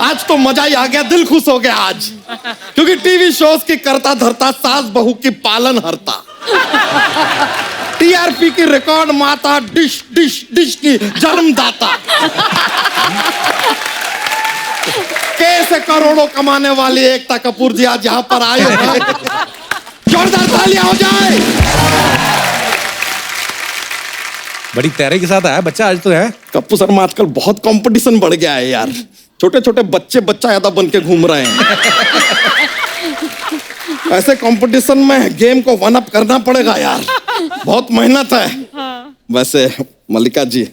आज तो मजा ही आ गया, दिल खुश हो गया आज, क्योंकि टीवी शोज की करता धरता सास बहू की पालन हरता, टीआरपी की रिकॉर्ड माता, डिश डिश डिश की जन्मदाता, कैसे करोड़ों कमाने वाली एकता कपूर जी आज यहाँ पर आए हैं। जोरदार तालियां हो जाए। बड़ी तैयारी के साथ आया बच्चा आज तो है। कप्पू शर्मा आजकल बहुत कंपटीशन बढ़ गया है यार, छोटे छोटे बच्चे बच्चा ज्यादा बन के घूम रहे हैं। ऐसे कंपटीशन में गेम को वन अप करना पड़ेगा यार, बहुत मेहनत है। हाँ। वैसे मल्लिका जी,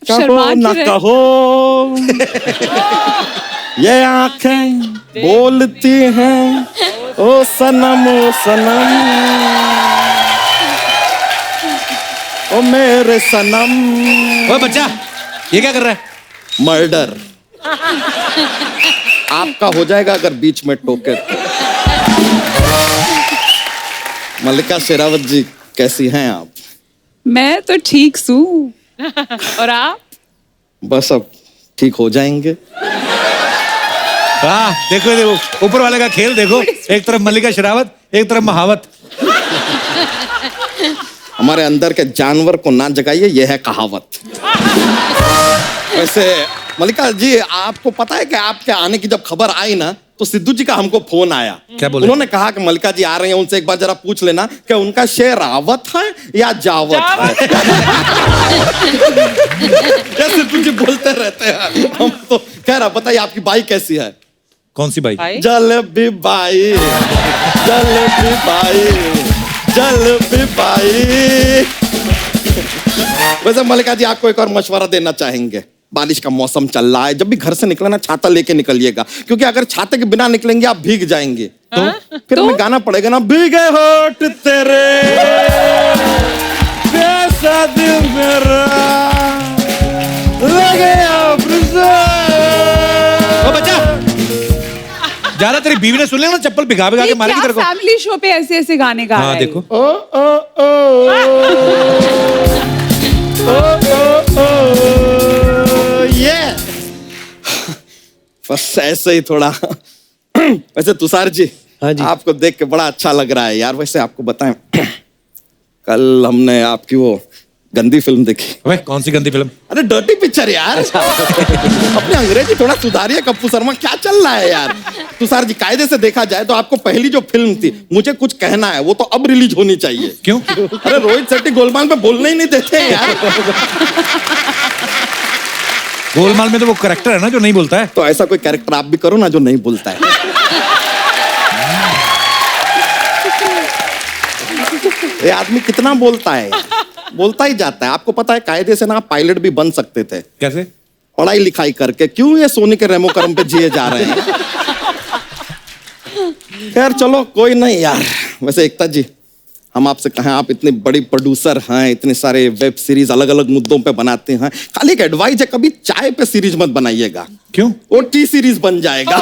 शर्मा कहो ना कहो ये आंखें बोलती हैं, ओ सनम ओ सनम, ओ मेरे सनम। ओ बच्चा, ये क्या कर रहा है? मर्डर आपका हो जाएगा अगर बीच में टोके तो। मल्लिका शेरावत जी कैसी हैं आप? मैं तो ठीक हूँ। और आप? बस अब ठीक हो जाएंगे। वाह, देखो देखो ऊपर वाले का खेल देखो, एक तरफ मल्लिका शेरावत, एक तरफ महावत। हमारे अंदर के जानवर को ना जगाइए, यह है कहावत। वैसे मल्लिका जी, आपको पता है कि आपके आने की जब खबर आई ना, तो सिद्धू जी का हमको फोन आया। क्या बोले? उन्होंने कहा कि मल्लिका जी आ रही हैं, उनसे एक बार जरा पूछ लेना कि उनका शेरावत है या जावत है। क्या सिद्धू जी बोलते रहते हैं, हम तो कह रहा। बताइए आपकी बाई कैसी है? कौन सी बाई? जलेबी बाई, जलेबी बाई, जलेबी बाई। वैसे मल्लिका जी आपको एक और मशवरा देना चाहेंगे। बारिश का मौसम चल रहा है, जब भी घर से निकले ना छाता लेके निकलिएगा, क्योंकि अगर छाते के बिना निकलेंगे आप भीग जाएंगे। तो फिर हमें गाना पड़ेगा ना, भीगे होठ तेरे प्यासा दिल मेरा लगे ओ बच्चा, ज्यादा तेरी बीवी ने सुन लिया ना, चप्पल भिगा भिगा के मारेगी तेरे को। फैमिली शो पे ऐसे ऐसे गाने गा रहा हाँ है। देखो। ओ ओ ओ ओ ओ ये बस ऐसे ही थोड़ा। वैसे तुषार जी, हाँ जी। आपको देख के बड़ा अच्छा लग रहा है यार। वैसे आपको बताएं, कल हमने आपकी वो गंदी फिल्म देखी। वे कौन सी गंदी फिल्म? अरे डर्टी पिक्चर यार। अपने अंग्रेजी थोड़ा सुधारिए कप्पू शर्मा, क्या चल रहा है यार। तुषार जी, कायदे से देखा जाए तो आपको पहली जो फिल्म थी मुझे कुछ कहना है, वो तो अब रिलीज होनी चाहिए। क्यों? अरे रोहित शेट्टी गोलमाल पे बोलने ही नहीं देते हैं यार। गोलमाल में तो वो कैरेक्टर है ना जो नहीं बोलता है। तो ऐसा कोई कैरेक्टर आप भी करो ना जो नहीं बोलता है। ये आदमी कितना बोलता है, बोलता ही जाता है। आपको पता है कायदे से ना आप पायलट भी बन सकते थे, कैसे? पढ़ाई लिखाई करके। क्यों ये सोनी के रेमो करम पे जिए जा रहे हैं। खैर चलो कोई नहीं यार। वैसे एकता जी, हम आपसे कहें, आप इतनी बड़ी प्रोड्यूसर हैं, इतने सारे वेब सीरीज अलग अलग मुद्दों पे बनाते हैं, खाली एक एडवाइस है, कभी चाय पे सीरीज मत बनाइएगा। क्यों? वो टी सीरीज बन जाएगा।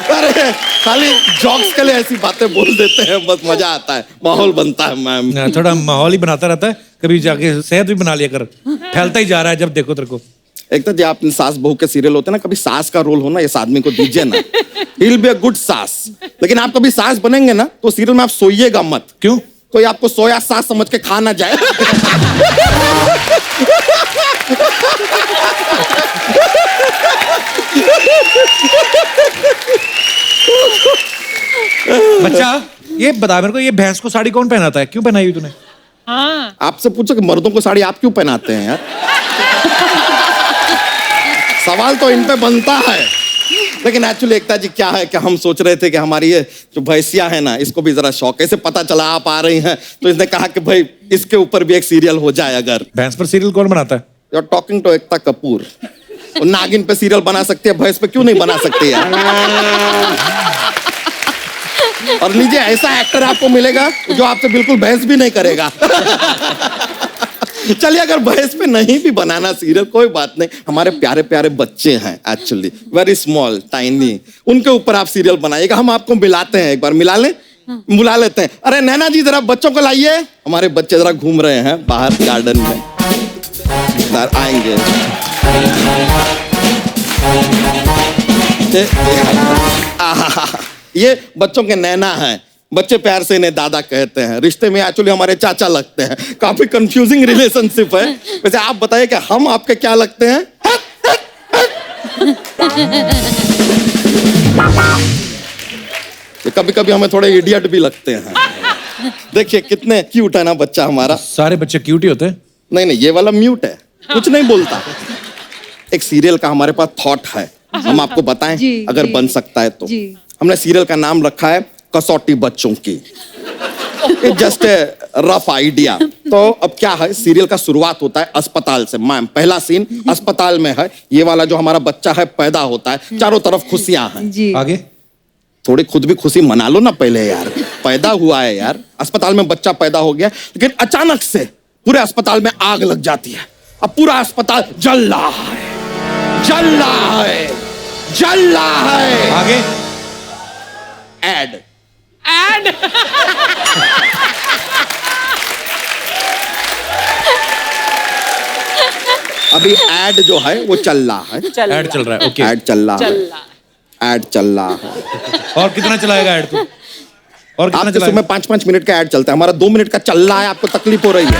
अरे खाली जॉक्स के लिए ऐसी बातें बोल देते हैं, बस मजा आता है, माहौल बनता है मैम। थोड़ा माहौल ही बनाता रहता है, कभी जाके सेहत भी बना लिया कर। फैलता ही जा रहा है जब देखो तेरे को। एक तो जो आपने सास बहू के सीरियल होते हैं ना, कभी सास का रोल हो ना इस आदमी को दीजिए ना, he will be a good सास। लेकिन आप कभी सास बनेंगे ना तो सीरियल में आप सोइएगा मत। क्यों? कोई आपको सोया सास समझ के खा ना जाए। बच्चा, ये बता मेरे को, ये भैंस को साड़ी कौन पहनाता है? क्यों पहनाई हुई तूने? हाँ। आपसे पूछो कि मर्दों को साड़ी आप क्यों पहनाते हैं यार। सवाल तो इन पे बनता है। लेकिन एक्चुअली एकता जी क्या है कि हम सोच रहे थे कि हमारी ये जो भैंसिया है ना, इसको भी जरा शौक है। इसे पता चला आप आ रही हैं तो इसने कहा कि भाई इसके ऊपर भी एक सीरियल हो जाए। अगर भैंस पर सीरियल कौन बनाता है? You are talking to Ekta Kapoor. वो नागिन पे सीरियल बना सकती है, भैंस पे क्यों नहीं बना सकती यार। और लीजिए, ऐसा एक्टर आपको मिलेगा जो आपसे बिल्कुल बहस भी नहीं करेगा। चलिए, अगर बहस पे नहीं भी बनाना सीरियल, कोई बात नहीं। हमारे प्यारे प्यारे बच्चे हैं, एक्चुअली वेरी स्मॉल टाइनी, उनके ऊपर आप सीरियल बनाइएगा। हम आपको मिलाते हैं, एक बार मिला लें। बुला लेते हैं। अरे नैना जी जरा बच्चों को लाइए, हमारे बच्चे जरा घूम रहे हैं बाहर गार्डन में। सर आएंगे। ये बच्चों के नैना हैं, बच्चे प्यार से इन्हें दादा कहते हैं। रिश्ते में एक्चुअली हमारे चाचा लगते हैं। काफी कंफ्यूजिंग रिलेशनशिप है। वैसे आप बताइए कि हम आपके क्या लगते हैं? कभी कभी हमें थोड़े इडियट भी लगते हैं। देखिए कितने क्यूट है ना बच्चा हमारा। सारे बच्चे क्यूट ही होते हैं। नहीं नहीं, ये वाला म्यूट है, कुछ नहीं बोलता। एक सीरियल का हमारे पास थॉट है, हम आपको बताएं जी, अगर जी, बन सकता है तो। जी। हमने सीरियल का नाम रखा है कसौटी बच्चों की। It's just a rough idea. तो अब क्या है, सीरियल का शुरुआत होता है अस्पताल से। मैम पहला सीन अस्पताल में है। ये वाला जो हमारा बच्चा है पैदा होता है, चारों तरफ खुशियां हैं। जी। आगे थोड़ी खुद भी खुशी मना लो ना पहले यार। पैदा हुआ है यार, अस्पताल में बच्चा पैदा हो गया, लेकिन अचानक से पूरे अस्पताल में आग लग जाती है। अब पूरा अस्पताल जल रहा है, जल रहा है, जल रहा है। आगे एड अभी एड जो है वो चल रहा है। ऐड चल रहा है। ओके एड चल रहा है, एड चल रहा है। और कितना चलाएगा ऐड तू? और कितना आपके चलाएगा? समय 5-5 मिनट का ऐड चलता है, हमारा 2 मिनट का चल रहा है। आपको तकलीफ हो रही है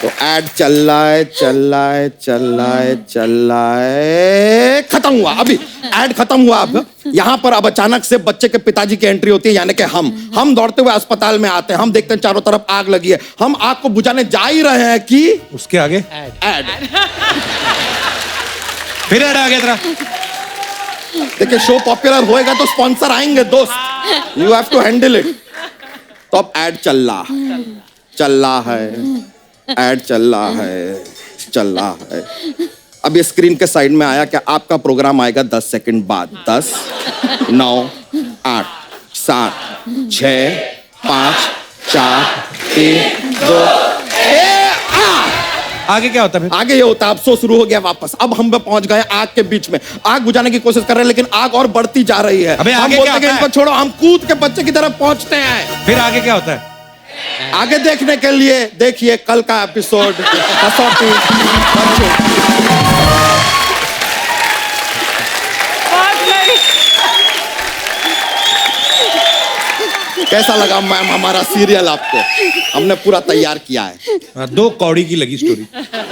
तो ऐड चल रहा है, चल रहा है, चल रहा है, चल रहा है, खत्म हुआ। अभी ऐड खत्म हुआ। अब यहाँ पर अब अचानक से बच्चे के पिताजी की एंट्री होती है, यानी कि हम दौड़ते हुए अस्पताल में आते हैं। हम देखते हैं चारों तरफ आग लगी है। हम आग को बुझाने जा ही रहे हैं कि उसके आगे ऐड। फिर ऐड आ गया तेरा। देखिए शो पॉपुलर होएगा तो स्पॉन्सर आएंगे दोस्त, you have to handle it. तो अब ऐड चल रहा है, चल रहा है, ऐड चल रहा है, चल रहा है। अब ये स्क्रीन के साइड में आया कि आपका प्रोग्राम आएगा 10 सेकंड बाद। 10, 9, 8, 7, 6, 5, 4, 3, 2, आगे क्या होता है फिर? आगे ये होता है अब शो शुरू हो गया वापस। अब हम पहुंच गए आग के बीच में, आग बुझाने की कोशिश कर रहे हैं, लेकिन आग और बढ़ती जा रही है। अबे हम आगे बोलते क्या हैं कि होता है? इनको छोड़ो, हम कूद के बच्चे की तरफ पहुंचते हैं। फिर आगे क्या होता है? आगे देखने के लिए देखिए कल का एपिसोड कसौटी बच्चों। कैसा लगा मैम हमारा सीरियल आपको? हमने पूरा तैयार किया है। 2 कौड़ी की लगी स्टोरी।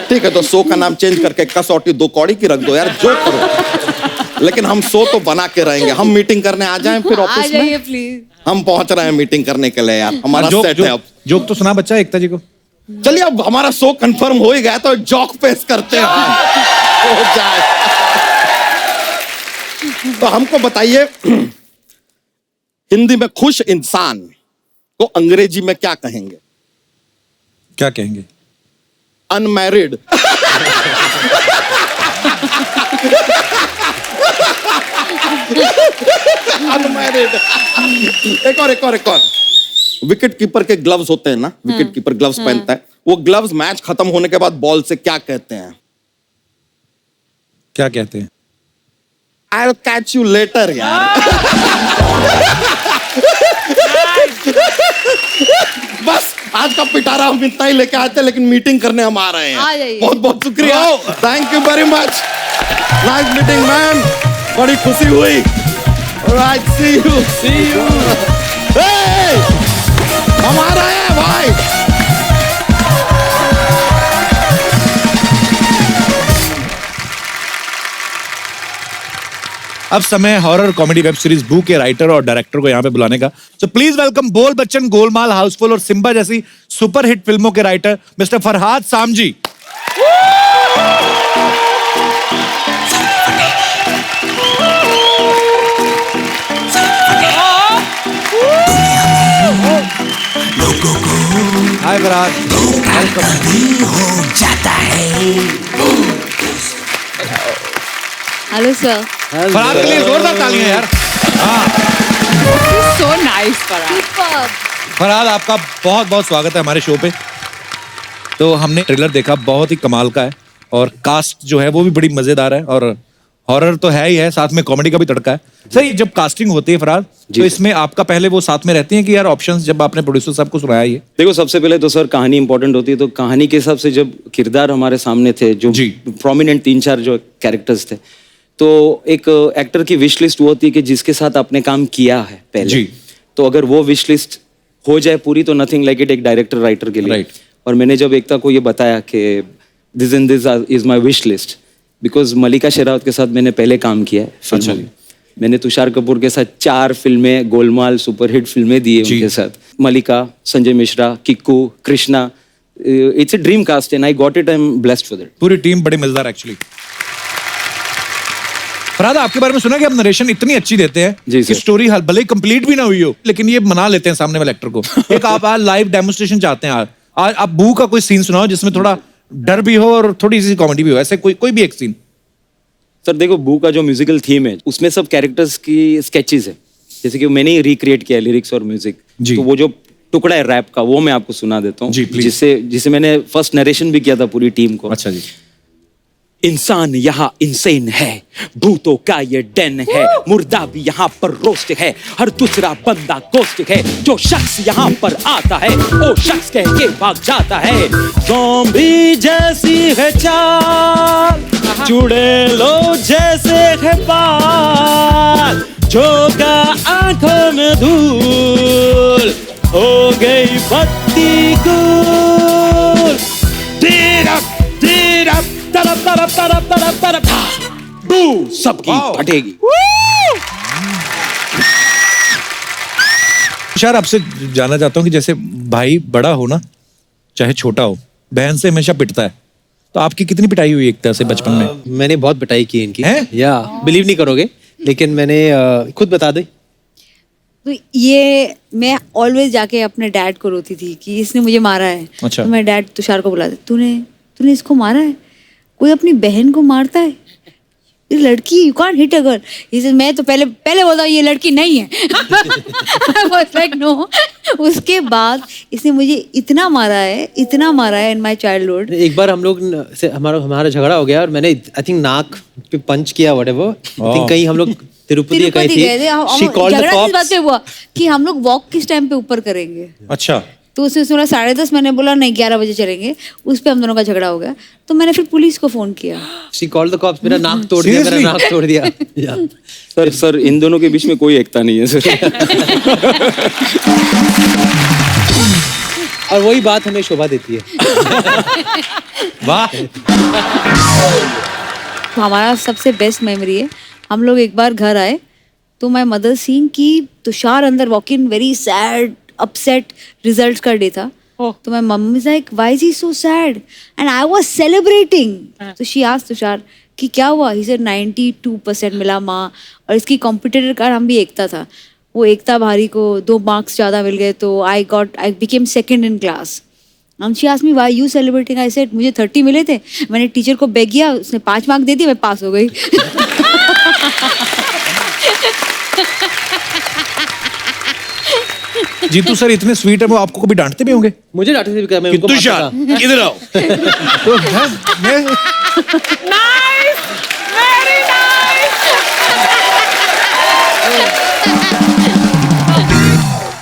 ठीक है, तो शो का नाम चेंज करके कसौटी 2 कौड़ी की रख दो यार, जो करो। लेकिन हम शो तो बना के रहेंगे। हम मीटिंग करने आ जाएं फिर आ ऑफिस जाइए में। प्लीज। हम पहुंच रहे हैं मीटिंग करने के लिए यार, हमारा जोक सेट है अब। जोक तो सुना बच्चा एकता जी को। चलिए अब हमारा शो कंफर्म हो ही गया तो जॉक पेश करते हैं, हो जाए। तो हमको बताइए हिंदी में खुश इंसान को अंग्रेजी में क्या कहेंगे? क्या कहेंगे? अनमैरिड। अनमैरिड। एक और विकेट कीपर के ग्लव्स होते हैं ना, विकेट कीपर ग्लव्स पहनता है। वो ग्लव्स मैच खत्म होने के बाद बॉल से क्या कहते हैं? क्या कहते हैं? I'll catch you later यार। बस आज का पिटारा हम इतना ही लेके आते हैं, लेकिन मीटिंग करने हम आ रहे आ हैं। जाइए। बहुत बहुत शुक्रिया, thank you very much, nice meeting man, बड़ी खुशी हुई। Alright, see you. हम आ रहे हैं भाई। अब समय हॉरर कॉमेडी वेब सीरीज बू के राइटर और डायरेक्टर को यहाँ पे बुलाने का। सो प्लीज वेलकम बोल बच्चन, गोलमाल, हाउसफुल और सिम्बा जैसी सुपरहिट फिल्मों के राइटर मिस्टर फरहाद सामजी। हाय फरहाद, हेलो सर। फरहाद के लिए जोरदार तालियां यार। So nice Farhad. फरहाद आपका बहुत बहुत स्वागत है हमारे शो पे। तो हमने ट्रेलर देखा, बहुत ही कमाल का है और कास्ट जो है वो भी बड़ी मजेदार है और हॉरर तो है ही है, साथ में कॉमेडी का भी तड़का है। सर ये जब कास्टिंग होती है फरहाद, तो इसमें आपका पहले वो साथ में रहती है कि यार ऑप्शंस जब आपने प्रोड्यूसर साहब को सुनाया ये? देखो सबसे पहले तो सर कहानी इंपॉर्टेंट होती है, तो कहानी के हिसाब से जब किरदार हमारे सामने थे, जो जी। प्रोमिनेंट 3-4 जो कैरेक्टर्स थे, तो एक एक्टर की विश लिस्ट वो होती है कि जिसके साथ आपने काम किया है पहले। जी। तो अगर वो विश लिस्ट हो जाए पूरी तो नथिंग लाइक इट एक डायरेक्टर राइटर के लिए। Right. और मैंने जब एकता को ये बताया कि this is my wish list, because Mallika Sherawat के साथ मैंने पहले काम किया है फिल्मों में। मैंने तुषार कपूर के साथ 4 फिल्में, गोलमाल सुपरहिट फिल्में दी है उनके साथ। Mallika, Sanjay Mishra, Kiku, Krishna, it's a dream cast and I got it, I am blessed for that. पूरी टीम बड़ी मजेदार एक्चुअली। फरहाद आपके बारे में सुना कि आप नरेशन इतनी अच्छी देते हैं जी कि सर। स्टोरी भले ही कंप्लीट भी ना हुई हो, लेकिन ये मना लेते हैं सामने वाले एक्टर को। एक आप आज लाइव डेमोन्स्ट्रेशन चाहते हैं, आज आप बू का कोई सीन सुनाओ जिसमें थोड़ा डर भी हो और थोड़ी सी कॉमेडी भी हो, ऐसे कोई भी एक सीन। सर देखो बू का जो म्यूजिकल थीम है उसमें सब कैरेक्टर्स की स्केचेस है, जैसे कि मैंने ही रिक्रिएट किया लिरिक्स और म्यूजिक। जी। तो वो जो टुकड़ा है रैप का वो मैं आपको सुना देता हूँ, जी, please। जिससे मैंने फर्स्ट नरेशन भी किया था पूरी टीम को। अच्छा जी। इंसान यहाँ इंसेन है, भूतों का ये डेन है, मुर्दा भी यहाँ पर रोस्ट है, हर दूसरा बंदा गोस्ट है, जो शख्स यहाँ पर आता है वो शख्स कह के भाग जाता है। ज़ॉम्बी जैसी है चाल, चुड़ैलो जैसे है बाल, झोंका आंखों में धूल, हो गई बत्ती गुल, बू सबकी फटेगी। तुषार आपसे जानना चाहता हूँ कि जैसे भाई बड़ा हो ना, चाहे छोटा हो, बहन से हमेशा पिटता है, तो आपकी कितनी पिटाई हुई एकता से बचपन में? मैंने बहुत पिटाई की इनकी। हैं? या बिलीव नहीं करोगे, लेकिन मैंने खुद बता दे। तो ये मैं ऑलवेज जाके अपने डैड को रोती थी कि इसने मुझे मारा है। अच्छा। तो मैं डैड तुषार को बुलाती, तूने इसको मारा है? कोई अपनी बहन को मारता है? ये लड़की, you can't hit a girl. इसे मैं तो पहले बोलता हूँ ये लड़की नहीं है। I was like, no। उसके बाद इसने मुझे इतना मारा है इन माय चाइल्डहुड। एक बार हम लोग से हमारा झगड़ा हो गया और मैंने आई थिंक नाक पे पंच किया, व्हाटएवर। आई थिंक कहीं हम लोग तिरुपति गए गए थे। थे। She called the झगड़ा किस बात cops। पे हुआ कि हम लोग वॉक किस टाइम पे ऊपर करेंगे। अच्छा। तो उसने बोला 10:30, मैंने बोला नहीं 11 बजे चलेंगे। उस पे हम दोनों का झगड़ा हो गया, तो मैंने फिर पुलिस को फोन किया। She called the cops। मेरा नाक तोड़ दिया, मेरा नाक तोड़ दिया। Yeah। सर इन दोनों के बीच में कोई एकता नहीं है सर। और वही बात हमें शोभा देती है। वाह। तो हमारा सबसे बेस्ट मेमोरी है, हम लोग एक बार घर आए तो माय मदर सीइंग कि तुषार अंदर walk in very sad, upset, results का डे था। तो my mummy is like why is he so sad and I was celebrating. तो शी आस्क्ड तुषार कि क्या हुआ? ही सेड 92% मिला माँ, और इसकी कॉम्पिटिटर का नाम भी एकता था। वो एकता भारी को 2 मार्क्स ज़्यादा मिल गए, तो I became second in class. And she asked me why you celebrating? I said मुझे 30 मिले थे, मैंने टीचर को बेग किया, उसने 5 मार्क दे दिए, मैं पास हो गई। जीतू सर इतने स्वीट है, वो आपको कभी डांटते भी होंगे? मुझे डांटते थे, मैं उनको तुषार मारता था। इधर आओ। तो मैं Nice! Very nice!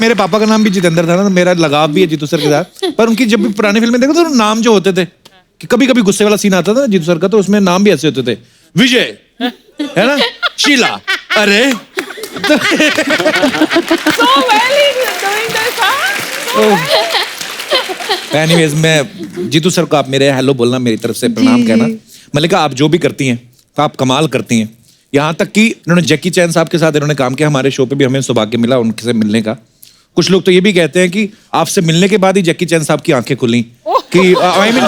मेरे पापा का नाम भी जितेंद्र था ना, तो मेरा लगाव भी है जीतू सर के साथ। पर उनकी जब भी पुरानी फिल्में देखो तो नाम जो होते थे, कि कभी कभी गुस्से वाला सीन आता था ना जीतू सर का, तो उसमें नाम भी ऐसे होते थे, विजय है ना, शीला, अरे So well he's doing this, huh? Anyways मैं जीतू सर को आप मेरे हेलो बोलना, मेरी तरफ से प्रणाम कहना। मलिका आप जो भी करती हैं तो आप कमाल करती हैं। यहाँ तक कि इन्होंने जैकी चैन साहब के साथ इन्होंने काम किया, हमारे शो पे भी हमें सौभाग्य मिला उनसे मिलने का। कुछ लोग तो ये भी कहते हैं कि आपसे मिलने के बाद ही जैकी चैन साहब की आंखें खुली कि आई मीन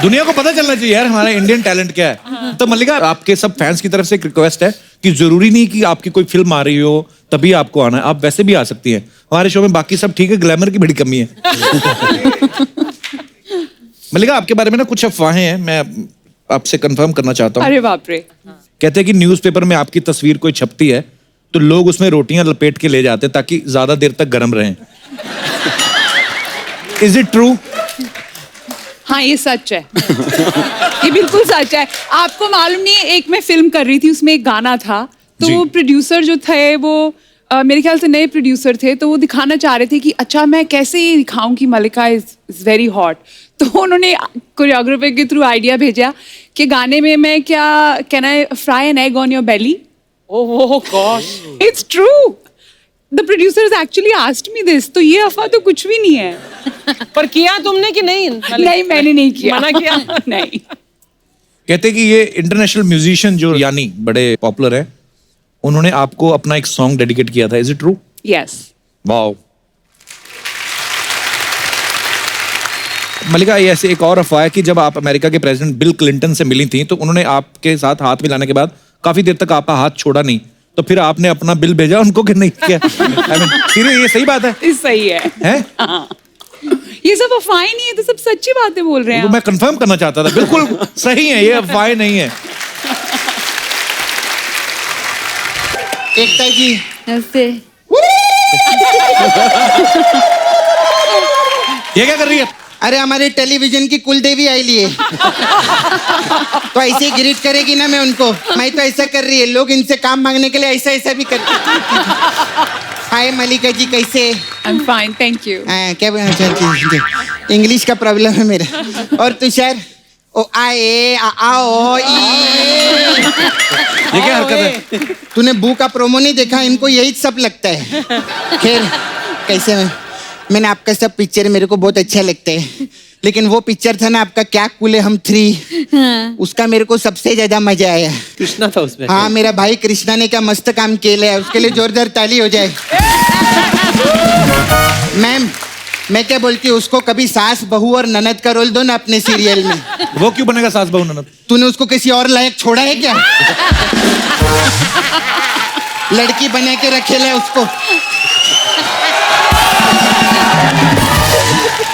दुनिया को पता चलना चाहिए यार हमारा इंडियन टैलेंट क्या है। तो मल्लिका आपके सब फैंस की तरफ से एक रिक्वेस्ट है कि जरूरी नहीं कि आपकी कोई फिल्म आ रही हो तभी आपको आना है, आप वैसे भी आ सकती हैं हमारे शो में। बाकी सब ठीक है, ग्लैमर की बड़ी कमी है। मल्लिका आपके बारे में ना कुछ अफवाहें हैं, मैं आपसे कंफर्म करना चाहता हूँ। अरे बाप रे। कहते हैं कि न्यूज़पेपर में आपकी तस्वीर कोई छपती है तो लोग उसमें रोटियां लपेट के ले जाते हैं ताकि ज्यादा देर तक गर्म रहें। Is it true? हाँ ये सच है। ये बिल्कुल सच है। आपको मालूम नहीं है, एक मैं फिल्म कर रही थी, उसमें एक गाना था, तो जी। वो प्रोड्यूसर जो थे वो मेरे ख्याल से नए प्रोड्यूसर थे, तो वो दिखाना चाह रहे थे कि अच्छा मैं कैसे ये दिखाऊं कि मलिका इज वेरी हॉट। तो उन्होंने कोरियोग्राफर के थ्रू आइडिया भेजा कि गाने में मैं क्या can I fry an egg on your belly. Oh gosh, it's true, the producers actually asked me this. तो ये अफवाह तो कुछ भी नहीं है। पर किया तुमने कि नहीं? नहीं मैंने नहीं किया। मना किया? नहीं। कहते कि ये इंटरनेशनल म्यूजिशियन जो यानी बड़े पॉपुलर है, उन्होंने आपको अपना एक सॉन्ग डेडिकेट किया था। Is it true? Yes. Wow. Mallika, ये ऐसे एक और अफवाह है कि जब आप अमेरिका के प्रेसिडेंट बिल क्लिंटन से मिली थी तो उन्होंने आपके साथ हाथ मिलाने के बाद काफी देर तक आपका हाथ छोड़ा नहीं, तो फिर आपने अपना बिल भेजा उनको कि नहीं क्या? I mean, सीरियस, ये सही बात है? ये सही है। हैं? हाँ। ये सब अफवाहें नहीं है, तो सब सच्ची बातें बोल रहे हैं तो आप। मैं कंफर्म करना चाहता था, बिल्कुल सही है, ये अफवाह नहीं है। एकता जी, नमस्ते। ये क्या कर रही है? अरे हमारे टेलीविजन की कुलदेवी आई लिए तो ऐसे ही ग्रीट करेगी ना मैं उनको। मैं तो ऐसा कर रही है, लोग इनसे काम मांगने के लिए ऐसा ऐसा भी कर। हाय मलिका जी, कैसे? I am fine, thank you. क्या इंग्लिश का प्रॉब्लम है मेरा। और तुषार, ओ आए आओ ये क्या हरकत है? तूने बू का प्रोमो नहीं देखा? इनको यही सब लगता है। खैर, कैसे मैंने आपका सब पिक्चर मेरे को बहुत अच्छा लगता है, लेकिन वो पिक्चर था ना आपका क्या कूल है हम 3, उसका मेरे को सबसे ज्यादा मजा आया। कृष्णा था उसमें। हाँ, मेरा भाई कृष्णा ने क्या मस्त काम किया है, उसके लिए जोरदार ताली हो जाए। मैम, मैं क्या बोलती हूँ, उसको कभी सास बहू और ननद का रोल दो ना अपने सीरियल में। वो क्यों बनेगा सास बहू ननद? तूने उसको किसी और लायक छोड़ा है क्या? लड़की बना के रखेला है उसको।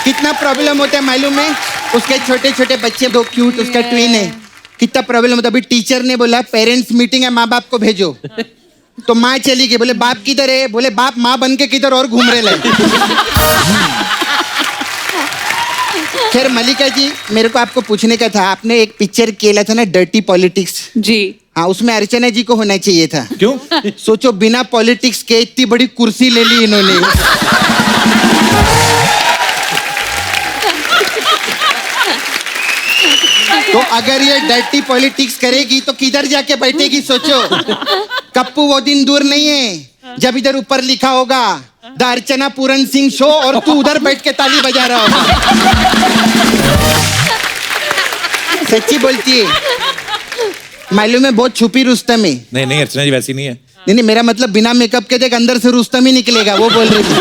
कितना प्रॉब्लम होता है मालूम है? उसके छोटे छोटे बच्चे, दो क्यूट, उसका ट्विन है। कितना प्रॉब्लम होता है। अभी टीचर ने बोला पेरेंट्स मीटिंग है, माँ बाप को भेजो। तो माँ चली गई, बोले बाप किधर है? बोले बाप माँ बन के किधर और घूम रहे लाए। खैर मलिका जी, मेरे को आपको पूछने का था, आपने एक पिक्चर किया था ना डर्टी पॉलिटिक्स। जी। हाँ, उसमें अर्चना जी को होना चाहिए था। क्यों? सोचो, बिना पॉलिटिक्स के इतनी बड़ी कुर्सी ले ली इन्होंने। तो अगर ये डर्टी पॉलिटिक्स करेगी तो किधर जाके बैठेगी? सोचो, कप्पू वो दिन दूर नहीं है जब इधर ऊपर लिखा होगा द अर्चना पूरन सिंह शो, और तू उधर बैठ के ताली बजा रहा होगा। सच्ची बोलती है, मालूम है बहुत छुपी रुस्तम है। नहीं नहीं, अर्चना जी वैसी नहीं है। नहीं, मेरा मतलब बिना मेकअप के देख अंदर से रुस्तम ही निकलेगा, वो बोल रही थी।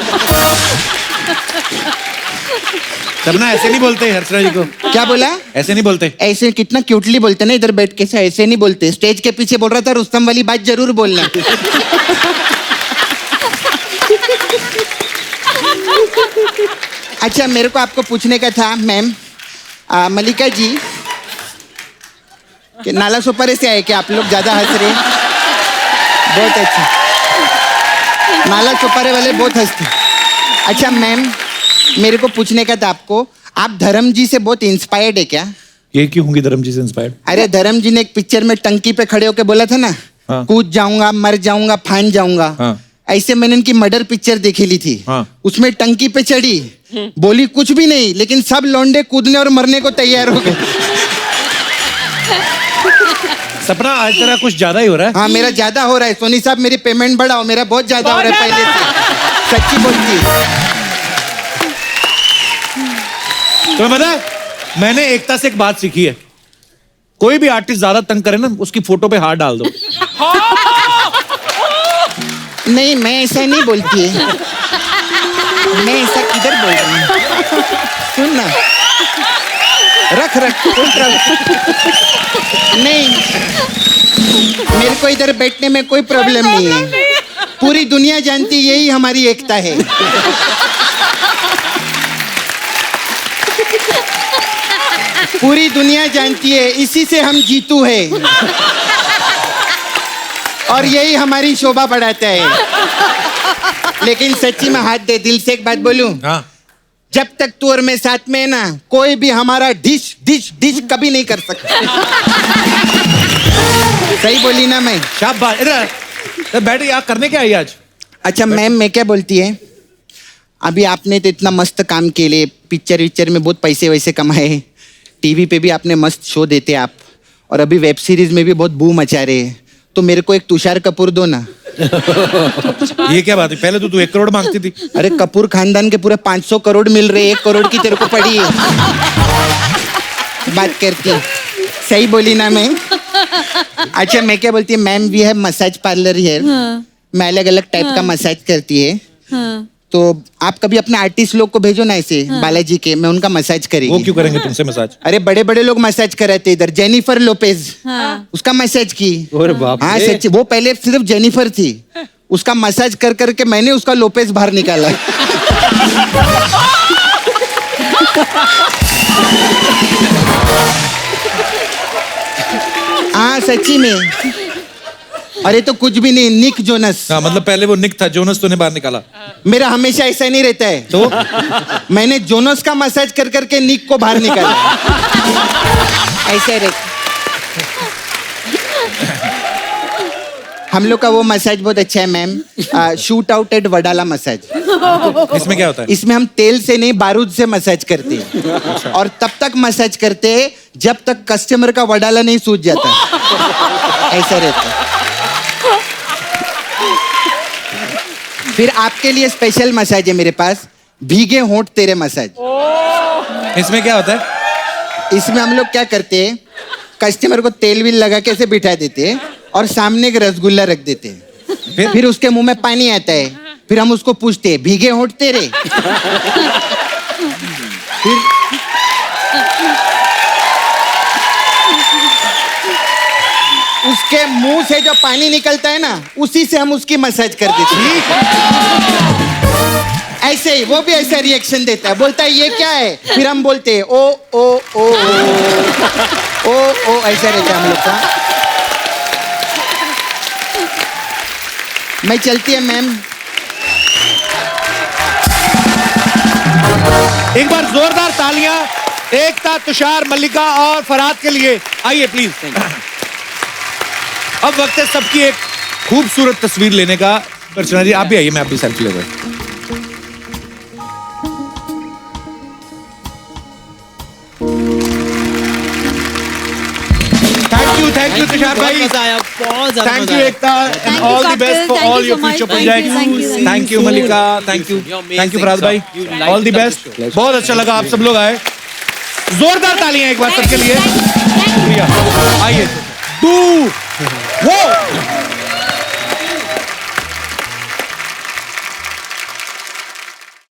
करना ऐसे नहीं बोलते अर्चना जी को। क्या बोला? ऐसे नहीं बोलते। ऐसे कितना क्यूटली बोलते ना इधर बैठ के, ऐसे नहीं बोलते। स्टेज के पीछे बोल रहा था रुस्तम वाली बात जरूर बोलना। अच्छा, मेरे को आपको पूछने का था मैम, मलिका जी कि नाला सोपारे से आए क्या आप लोग? ज्यादा हंस रहे हैं। बहुत अच्छा, नाला सोपारे वाले बहुत हंसते। अच्छा मैम, मेरे को पूछने का था आपको, आप धर्म जी से बहुत इंस्पायर्ड है क्या? ये क्यों होंगी धर्म जी से इंस्पायर्ड? अरे धर्म जी ने एक पिक्चर में टंकी पे खड़े होके बोला था ना, हाँ। कूद जाऊंगा, मर जाऊंगा, फान जाऊंगा। हाँ। ऐसे मैंने इनकी मर्डर पिक्चर देखी ली थी। हाँ। उसमें टंकी पे चढ़ी, बोली कुछ भी नहीं, लेकिन सब लौंडे कूदने और मरने को तैयार हो गए। सपना, आज तेरा कुछ ज्यादा ही हो रहा है। हाँ, मेरा ज्यादा हो रहा है। सोनी साहब मेरी पेमेंट बढ़ाओ, मेरा बहुत ज्यादा हो रहा है पहले से। सच्ची बोलती है। तुम्हें पता है, मैंने एकता से एक बात सीखी है, कोई भी आर्टिस्ट ज्यादा तंग करे ना, उसकी फोटो पे हाथ डाल दो। नहीं, मैं ऐसा नहीं बोलती है। मैं ऐसा किधर बोल रही हूँ? सुन ना, रख कोई प्रॉब्लम नहीं। मेरे को इधर बैठने में कोई प्रॉब्लम नहीं है। पूरी दुनिया जानती है यही हमारी एकता है। पूरी दुनिया जानती है, इसी से हम जीतू है और यही हमारी शोभा बढ़ाता है। लेकिन सच्ची में हाथ दे, दिल से एक बात बोलूं, हाँ। जब तक तू और मैं साथ में है ना, कोई भी हमारा डिश डिश डिश कभी नहीं कर सकता। सही बोली ना मैं? शाबाश। इधर बैठ यहाँ करने क्या आई आज? अच्छा मैम, मैं क्या बोलती है, अभी आपने तो इतना मस्त काम के लिए पिक्चर विक्चर में बहुत पैसे वैसे कमाए, टीवी पे भी आपने मस्त शो देते आप, और अभी वेब सीरीज में भी बहुत बूम मचा रहे हैं, तो मेरे को एक तुषार कपूर दो ना। ये क्या बात है? पहले तो तू 1 करोड़ मांगती थी। अरे कपूर खानदान के पूरे 500 करोड़ मिल रहे, 1 करोड़ की तेरे को पड़ी है। बात करती है। सही बोली ना मैं? अच्छा मैं क्या बोलती है ma'am, we have massage parlour here. मैं अलग अलग टाइप का मसाज करती है, तो आप कभी अपने आर्टिस्ट लोग को भेजो ना ऐसे, बालाजी के, मैं उनका मसाज करेंगी। वो क्यों करेंगे तुमसे मसाज? अरे बड़े बड़े लोग मसाज कराते इधर, जेनिफर लोपेज, उसका मसाज की। अरे बाप हाँ रे। सच्ची, वो पहले सिर्फ जेनिफर थी, उसका मसाज कर करके मैंने उसका लोपेज बाहर निकाला। हाँ सच्ची में। अरे तो कुछ भी नहीं, निक जोनस। हाँ मतलब पहले वो निक था, जोनस तूने बाहर निकाला। मेरा हमेशा ऐसा नहीं रहता है, तो मैंने जोनस का मसाज कर करके निक को बाहर निकाला। ऐसे रहता। हम लोग का वो मसाज बहुत अच्छा है ma'am, shoot out at Wadala massage. इसमें क्या होता है? इसमें हम तेल से नहीं, बारूद से मसाज करते हैं, और तब तक मसाज करते हैं जब तक कस्टमर का वडाला नहीं सूज जाता। ऐसा रहता है। फिर आपके लिए स्पेशल मसाज है मेरे पास, भीगे होंठ तेरे मसाज। इसमें क्या होता है? इसमें हम लोग क्या करते हैं, कस्टमर को तेल विल लगा के ऐसे बिठा देते हैं और सामने एक रसगुल्ला रख देते हैं, फिर उसके मुंह में पानी आता है, फिर हम उसको पूछते हैं भीगे होंठ तेरे। फिर उसके मुंह से जो पानी निकलता है ना, उसी से हम उसकी मसाज कर देते हैं। ऐसे ही वो भी ऐसा रिएक्शन देता है, बोलता है ये क्या है, फिर हम बोलते हैं ओ ओ ओ ओ ओ, ऐसा रहता है हम लोग का। मैं चलती है मैम। एक बार जोरदार तालियां एकता, तुषार, मल्लिका और फरहाद के लिए। आइए प्लीज। अब वक्त है सबकी एक खूबसूरत तस्वीर लेने का। अर्चना जी आप भी आइए, मैं आपकी सेल्फी ले रहा हूं। थैंक यू तुषार भाई, thank you Ekta, and all the best for all your future projects. Thank you Mallika, thank you Farhad भाई, ऑल द बेस्ट। बहुत अच्छा लगा आप सब लोग आए। जोरदार तालियां एक बार सबके लिए। शुक्रिया। आइए 2 1